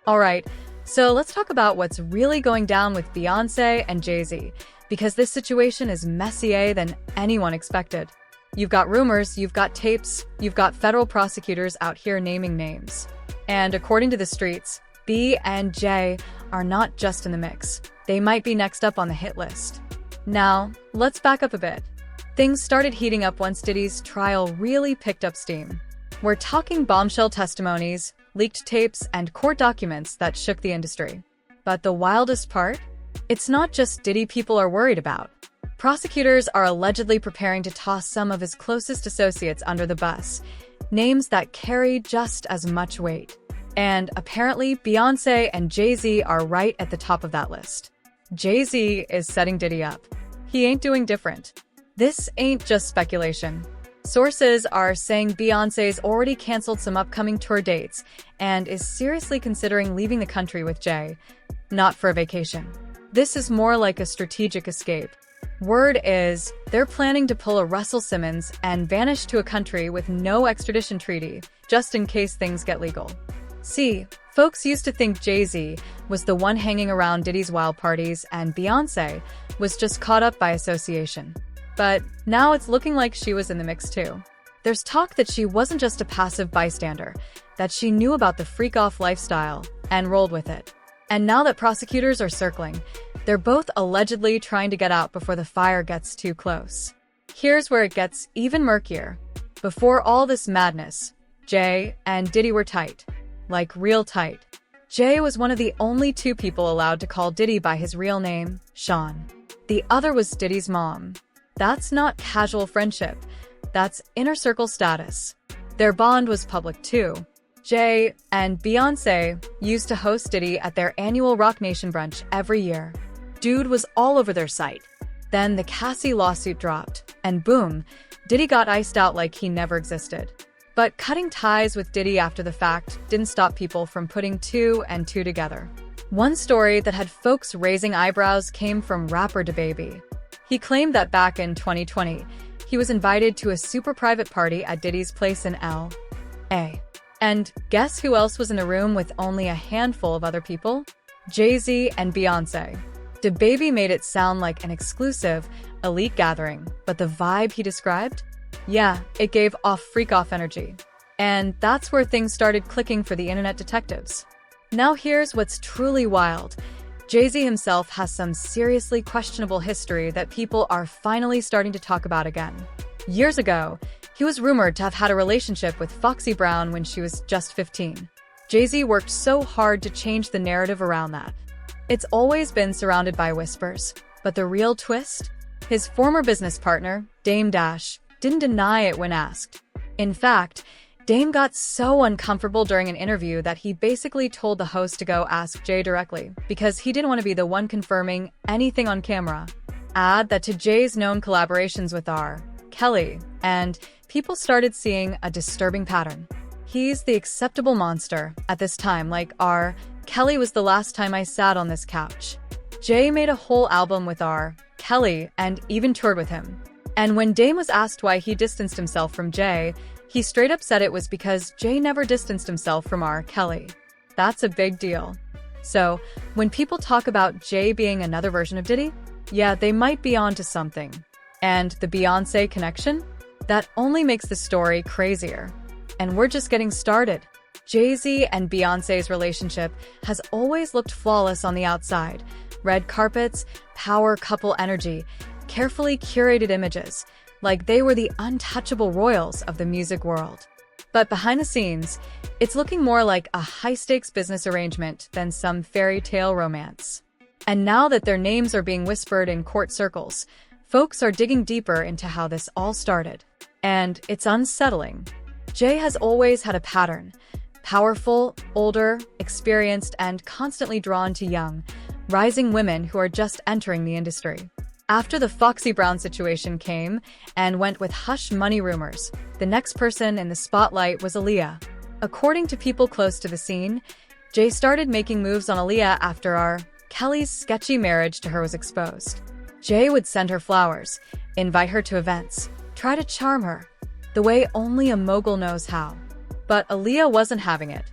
Alright, so let's talk about what's really going down with Beyoncé and Jay Z, because this situation is messier than anyone expected. You've got rumors, you've got tapes, you've got federal prosecutors out here naming names. And according to the streets, B and J are not just in the mix. They might be next up on the hit list. Now, let's back up a bit. Things started heating up once Diddy's trial really picked up steam. We're talking bombshell testimonies, leaked tapes, and court documents that shook the industry. But the wildest part? It's not just Diddy people are worried about. Prosecutors are allegedly preparing to toss some of his closest associates under the bus, names that carry just as much weight. And apparently, Beyoncé and Jay Z are right at the top of that list. Jay Z is setting Diddy up. He ain't doing different. This ain't just speculation. Sources are saying Beyoncé's already canceled some upcoming tour dates and is seriously considering leaving the country with Jay, not for a vacation. This is more like a strategic escape. Word is, they're planning to pull a Russell Simmons and vanish to a country with no extradition treaty, just in case things get legal. See, folks used to think Jay Z was the one hanging around Diddy's wild parties and Beyoncé was just caught up by association. But now it's looking like she was in the mix too. There's talk that she wasn't just a passive bystander, that she knew about the freak-off lifestyle and rolled with it. And now that prosecutors are circling, they're both allegedly trying to get out before the fire gets too close. Here's where it gets even murkier. Before all this madness, Jay and Diddy were tight. Like real tight. Jay was one of the only two people allowed to call Diddy by his real name, Sean. The other was Diddy's mom. That's not casual friendship. That's inner circle status. Their bond was public too. Jay and Beyoncé used to host Diddy at their annual Rock Nation brunch every year. Dude was all over their site. Then the Cassie lawsuit dropped, and boom, Diddy got iced out like he never existed. But cutting ties with Diddy after the fact didn't stop people from putting two and two together. One story that had folks raising eyebrows came from rapper DaBaby. He claimed that back in 2020, he was invited to a super private party at Diddy's place in L.A. And guess who else was in a room with only a handful of other people? Jay Z and Beyoncé. DaBaby made it sound like an exclusive, elite gathering, but the vibe he described? Yeah, it gave off freak-off energy. And that's where things started clicking for the internet detectives. Now here's what's truly wild. Jay Z himself has some seriously questionable history that people are finally starting to talk about again. Years ago, he was rumored to have had a relationship with Foxy Brown when she was just 15. Jay Z worked so hard to change the narrative around that. It's always been surrounded by whispers, but the real twist? His former business partner, Dame Dash, didn't deny it when asked. In fact, Dame got so uncomfortable during an interview that he basically told the host to go ask Jay directly, because he didn't want to be the one confirming anything on camera. Add that to Jay's known collaborations with R. Kelly, and people started seeing a disturbing pattern. He's the acceptable monster at this time, like R. Kelly was the last time I sat on this couch. Jay made a whole album with R. Kelly and even toured with him. And when Dame was asked why he distanced himself from Jay, he straight up said it was because Jay never distanced himself from R. Kelly. That's a big deal. So, when people talk about Jay being another version of Diddy, yeah, they might be onto something. And the Beyoncé connection? That only makes the story crazier. And we're just getting started. Jay Z and Beyoncé's relationship has always looked flawless on the outside. Red carpets, power couple energy, carefully curated images, like they were the untouchable royals of the music world. But behind the scenes, it's looking more like a high-stakes business arrangement than some fairy tale romance. And now that their names are being whispered in court circles, folks are digging deeper into how this all started. And it's unsettling. Jay has always had a pattern. Powerful, older, experienced, and constantly drawn to young, rising women who are just entering the industry. After the Foxy Brown situation came and went with hush money rumors, the next person in the spotlight was Aaliyah. According to people close to the scene, Jay started making moves on Aaliyah after R. Kelly's sketchy marriage to her was exposed. Jay would send her flowers, invite her to events, try to charm her, the way only a mogul knows how. But Aaliyah wasn't having it.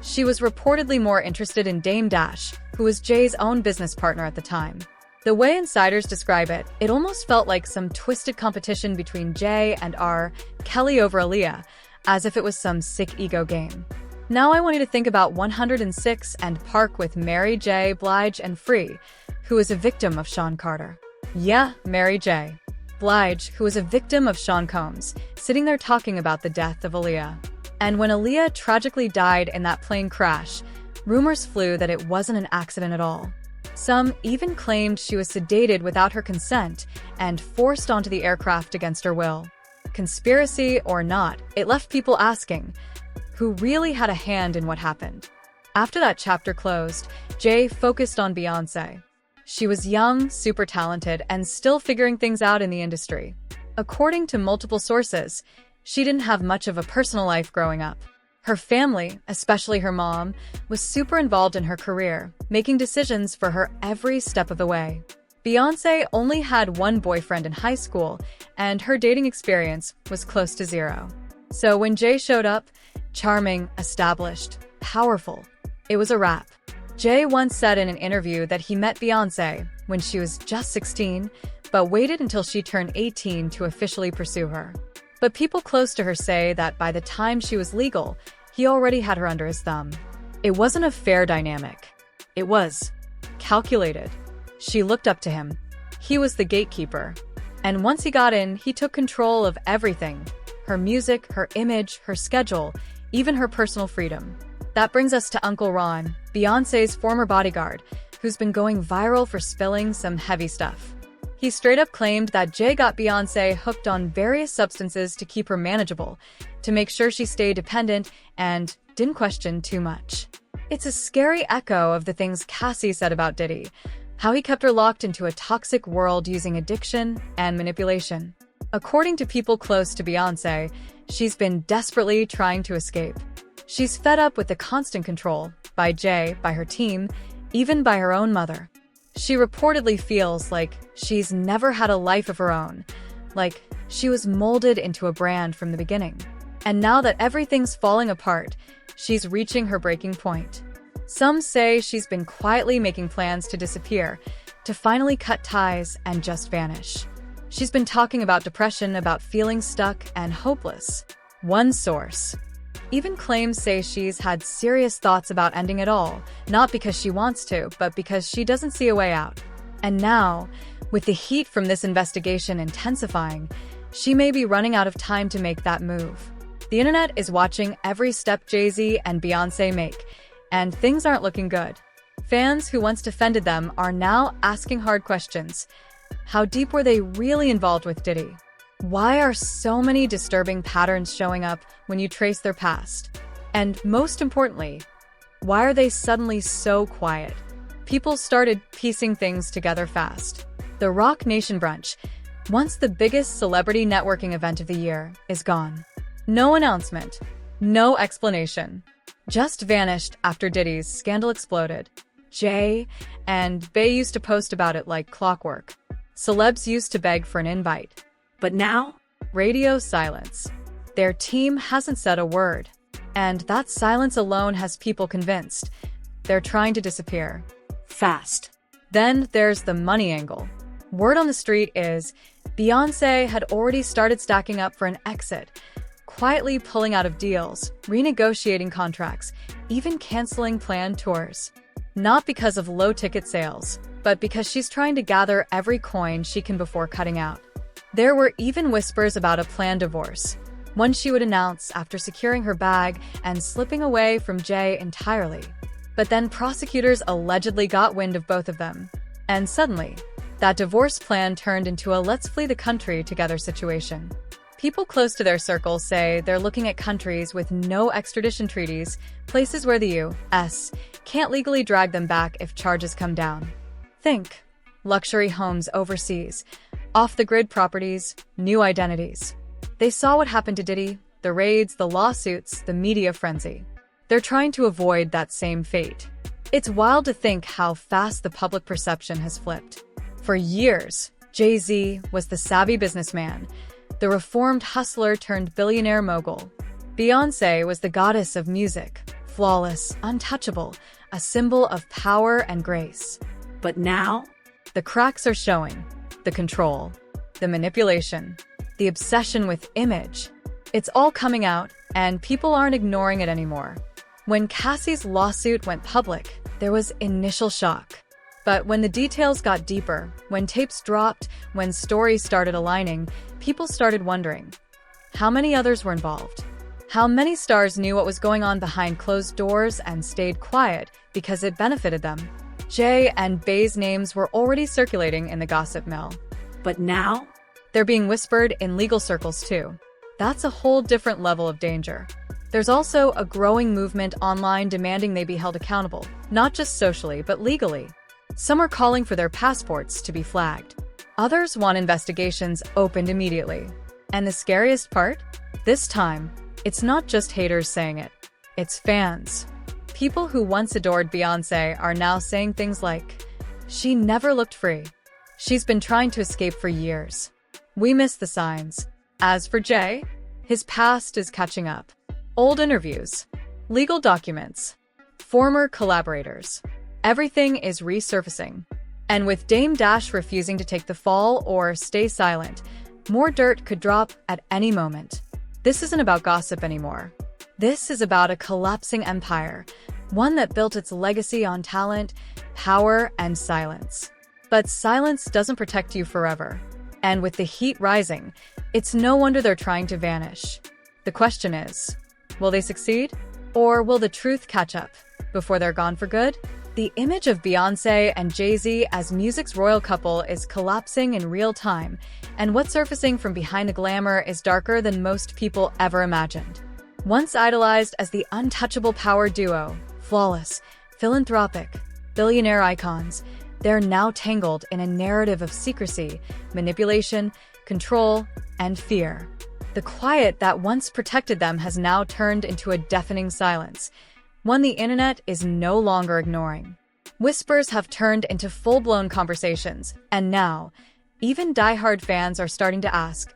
She was reportedly more interested in Dame Dash, who was Jay's own business partner at the time. The way insiders describe it, it almost felt like some twisted competition between Jay and R. Kelly over Aaliyah, as if it was some sick ego game. Now I want you to think about 106 and Park with Mary J. Blige and Free, who was a victim of Sean Carter. Yeah, Mary J. Blige, who was a victim of Sean Combs, sitting there talking about the death of Aaliyah. And when Aaliyah tragically died in that plane crash, rumors flew that it wasn't an accident at all. Some even claimed she was sedated without her consent and forced onto the aircraft against her will. Conspiracy or not, it left people asking, who really had a hand in what happened? After that chapter closed, Jay focused on Beyoncé. She was young, super talented, and still figuring things out in the industry. According to multiple sources, she didn't have much of a personal life growing up. Her family, especially her mom, was super involved in her career, making decisions for her every step of the way. Beyoncé only had one boyfriend in high school, and her dating experience was close to zero. So when Jay showed up, charming, established, powerful, it was a wrap. Jay once said in an interview that he met Beyoncé when she was just 16, but waited until she turned 18 to officially pursue her. But people close to her say that by the time she was legal, he already had her under his thumb. It wasn't a fair dynamic. It was calculated. She looked up to him. He was the gatekeeper. And once he got in, he took control of everything. Her music, her image, her schedule, even her personal freedom. That brings us to Uncle Ron, Beyoncé's former bodyguard, who's been going viral for spilling some heavy stuff. He straight up claimed that Jay got Beyoncé hooked on various substances to keep her manageable, to make sure she stayed dependent and didn't question too much. It's a scary echo of the things Cassie said about Diddy, how he kept her locked into a toxic world using addiction and manipulation. According to people close to Beyoncé, she's been desperately trying to escape. She's fed up with the constant control, by Jay, by her team, even by her own mother. She reportedly feels like she's never had a life of her own, like she was molded into a brand from the beginning. And now that everything's falling apart, she's reaching her breaking point. Some say she's been quietly making plans to disappear, to finally cut ties and just vanish. She's been talking about depression, about feeling stuck and hopeless. One source even claims say she's had serious thoughts about ending it all, not because she wants to, but because she doesn't see a way out. And now, with the heat from this investigation intensifying, she may be running out of time to make that move. The internet is watching every step Jay Z and Beyoncé make, and things aren't looking good. Fans who once defended them are now asking hard questions. How deep were they really involved with Diddy? Why are so many disturbing patterns showing up when you trace their past? And most importantly, why are they suddenly so quiet? People started piecing things together fast. The Rock Nation brunch, once the biggest celebrity networking event of the year, is gone. No announcement, no explanation. Just vanished after Diddy's scandal exploded. Jay and Bey used to post about it like clockwork. Celebs used to beg for an invite. But now, radio silence. Their team hasn't said a word. And that silence alone has people convinced they're trying to disappear. Fast. Then there's the money angle. Word on the street is Beyoncé had already started stacking up for an exit, quietly pulling out of deals, renegotiating contracts, even canceling planned tours. Not because of low ticket sales, but because she's trying to gather every coin she can before cutting out. There were even whispers about a planned divorce, one she would announce after securing her bag and slipping away from Jay entirely. But then prosecutors allegedly got wind of both of them. And suddenly, that divorce plan turned into a let's flee the country together situation. People close to their circle say they're looking at countries with no extradition treaties, places where the U.S. can't legally drag them back if charges come down. Think luxury homes overseas, off-the-grid properties, new identities. They saw what happened to Diddy, the raids, the lawsuits, the media frenzy. They're trying to avoid that same fate. It's wild to think how fast the public perception has flipped. For years, Jay Z was the savvy businessman, the reformed hustler turned billionaire mogul. Beyoncé was the goddess of music, flawless, untouchable, a symbol of power and grace. But now, the cracks are showing. The control, the manipulation, the obsession with image. It's all coming out, and people aren't ignoring it anymore. When Cassie's lawsuit went public, there was initial shock. But when the details got deeper, when tapes dropped, when stories started aligning, people started wondering, how many others were involved? How many stars knew what was going on behind closed doors and stayed quiet because it benefited them? Jay and Bey's names were already circulating in the gossip mill. but now, They're being whispered in legal circles too. That's a whole different level of danger. There's also a growing movement online demanding they be held accountable, not just socially, but legally. Some are calling for their passports to be flagged. Others want investigations opened immediately. And the scariest part? This time, it's not just haters saying it. It's fans. People who once adored Beyoncé are now saying things like, "She never looked free. She's been trying to escape for years. We miss the signs." As for Jay, his past is catching up. Old interviews, legal documents, former collaborators. Everything is resurfacing. And with Dame Dash refusing to take the fall or stay silent, more dirt could drop at any moment. This isn't about gossip anymore. This is about a collapsing empire, one that built its legacy on talent, power, and silence. But silence doesn't protect you forever. And with the heat rising, it's no wonder they're trying to vanish. The question is, will they succeed? Or will the truth catch up before they're gone for good? The image of Beyoncé and Jay Z as music's royal couple is collapsing in real time, and what's surfacing from behind the glamour is darker than most people ever imagined. Once idolized as the untouchable power duo, flawless, philanthropic, billionaire icons, they're now tangled in a narrative of secrecy, manipulation, control, and fear. The quiet that once protected them has now turned into a deafening silence, one the internet is no longer ignoring. Whispers have turned into full-blown conversations, and now, even diehard fans are starting to ask,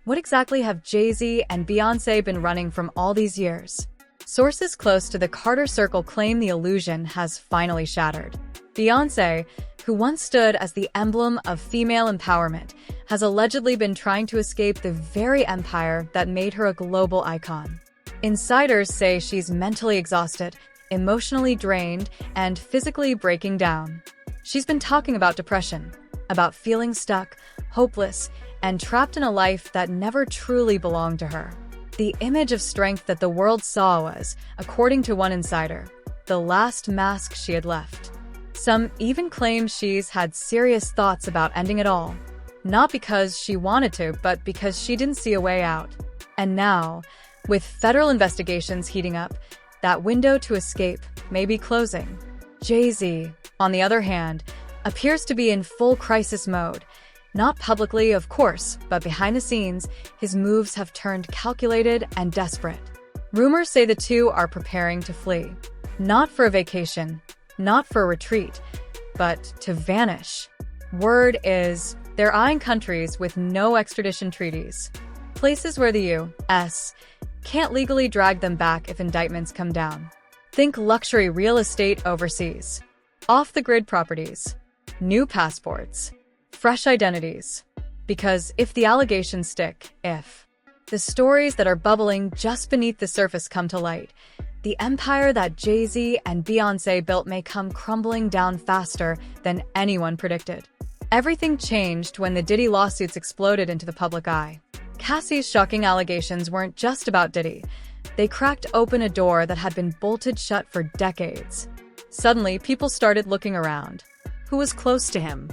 what exactly have Jay Z and Beyoncé been running from all these years? Sources close to the Carter Circle claim the illusion has finally shattered. Beyoncé, who once stood as the emblem of female empowerment, has allegedly been trying to escape the very empire that made her a global icon. Insiders say she's mentally exhausted, emotionally drained, and physically breaking down. She's been talking about depression, about feeling stuck, hopeless, and trapped in a life that never truly belonged to her. The image of strength that the world saw was, according to one insider, the last mask she had left. Some even claim she's had serious thoughts about ending it all, not because she wanted to, but because she didn't see a way out. And now, with federal investigations heating up, that window to escape may be closing. Jay Z, on the other hand, appears to be in full crisis mode. Not publicly, of course, but behind the scenes, his moves have turned calculated and desperate. Rumors say the two are preparing to flee. Not for a vacation, not for a retreat, but to vanish. Word is, they're eyeing countries with no extradition treaties. Places where the U.S. can't legally drag them back if indictments come down. Think luxury real estate overseas, off-the-grid properties, new passports, fresh identities. Because if the allegations stick, if the stories that are bubbling just beneath the surface come to light, the empire that Jay Z and Beyoncé built may come crumbling down faster than anyone predicted. Everything changed when the Diddy lawsuits exploded into the public eye. Cassie's shocking allegations weren't just about Diddy. They cracked open a door that had been bolted shut for decades. Suddenly, people started looking around. Who was close to him?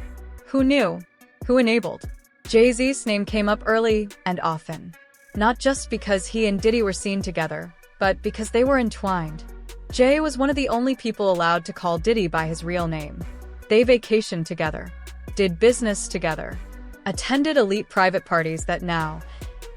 Who knew? Who enabled? Jay Z's name came up early and often. Not just because he and Diddy were seen together, but because they were entwined. Jay was one of the only people allowed to call Diddy by his real name. They vacationed together, did business together, attended elite private parties that now,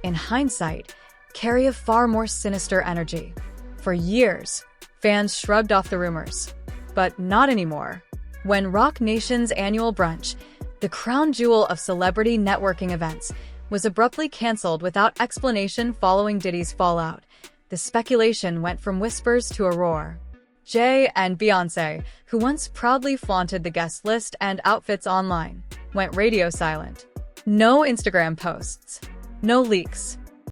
in hindsight, carry a far more sinister energy. For years, fans shrugged off the rumors. But not anymore. When Roc Nation's annual brunch, the crown jewel of celebrity networking events, was abruptly canceled without explanation following Diddy's fallout, the speculation went from whispers to a roar. Jay and Beyoncé, who once proudly flaunted the guest list and outfits online, went radio silent. No Instagram posts, no leaks,